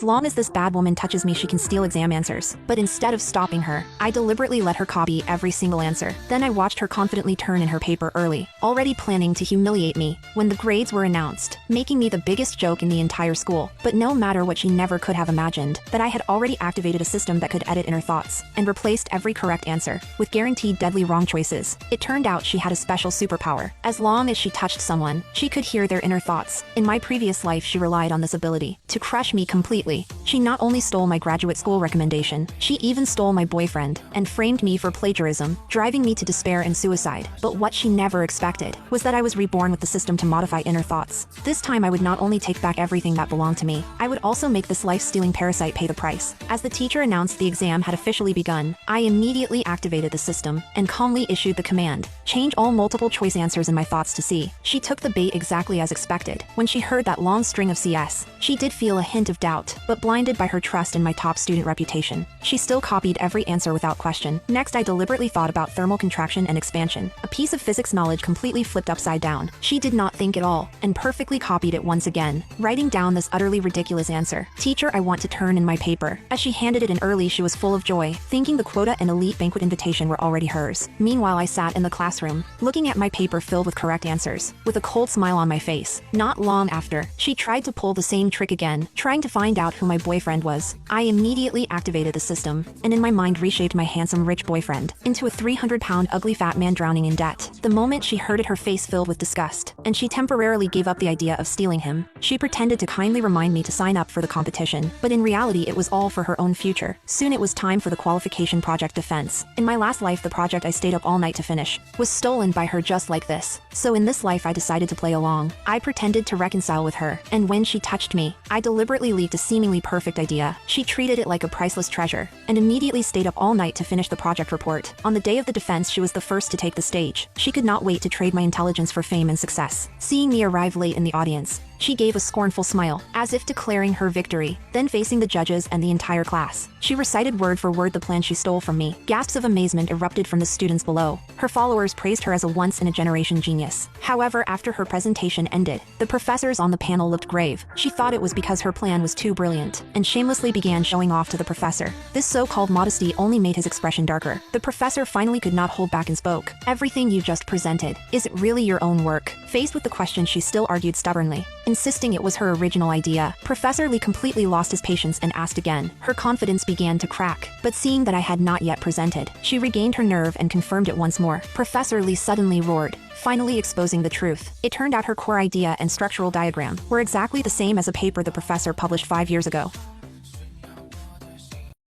As long as this bad woman touches me, she can steal exam answers. But instead of stopping her, I deliberately let her copy every single answer. Then I watched her confidently turn in her paper early, already planning to humiliate me when the grades were announced, making me the biggest joke in the entire school. But no matter what, she never could have imagined that I had already activated a system that could edit inner thoughts and replaced every correct answer with guaranteed deadly wrong choices. It turned out she had a special superpower. As long as she touched someone, she could hear their inner thoughts. In my previous life, she relied on this ability to crush me completely. She not only stole my graduate school recommendation, she even stole my boyfriend and framed me for plagiarism, driving me to despair and suicide. But what she never expected was that I was reborn with the system to modify inner thoughts. This time I would not only take back everything that belonged to me, I would also make this life-stealing parasite pay the price. As the teacher announced the exam had officially begun, I immediately activated the system and calmly issued the command, change all multiple choice answers in my thoughts to C. She took the bait exactly as expected. When she heard that long string of CS, she did feel a hint of doubt, but blinded by her trust in my top student reputation, she still copied every answer without question. Next, I deliberately thought about thermal contraction and expansion, a piece of physics knowledge completely flipped upside down. She did not think at all, and perfectly copied it once again, writing down this utterly ridiculous answer. Teacher, I want to turn in my paper. As she handed it in early, she was full of joy, thinking the quota and elite banquet invitation were already hers. Meanwhile, I sat in the classroom, looking at my paper filled with correct answers, with a cold smile on my face. Not long after, she tried to pull the same trick again, trying to find out who my boyfriend was. I immediately activated the system, and in my mind reshaped my handsome rich boyfriend into a 300-pound ugly fat man drowning in debt. The moment she heard it, her face filled with disgust, and she temporarily gave up the idea of stealing him. She pretended to kindly remind me to sign up for the competition, but in reality it was all for her own future. Soon it was time for the qualification project defense. In my last life, the project I stayed up all night to finish was stolen by her just like this. So in this life I decided to play along. I pretended to reconcile with her, and when she touched me, I deliberately leaked a seemingly perfect idea. She treated it like a priceless treasure, and immediately stayed up all night to finish the project report. On the day of the defense, she was the first to take the stage. She could not wait to trade my intelligence for fame and success. Seeing me arrive late in the audience, she gave a scornful smile, as if declaring her victory. Then facing the judges and the entire class, she recited word for word the plan she stole from me. Gasps of amazement erupted from the students below. Her followers praised her as a once-in-a-generation genius. However, after her presentation ended, the professors on the panel looked grave. She thought it was because her plan was too brilliant, and shamelessly began showing off to the professor. This so-called modesty only made his expression darker. The professor finally could not hold back and spoke. Everything you just presented, is it really your own work? Faced with the question, she still argued stubbornly, insisting it was her original idea. Professor Lee completely lost his patience and asked again. Her confidence began to crack, but seeing that I had not yet presented, she regained her nerve and confirmed it once more. Professor Lee suddenly roared, finally exposing the truth. It turned out her core idea and structural diagram were exactly the same as a paper the professor published 5 years ago.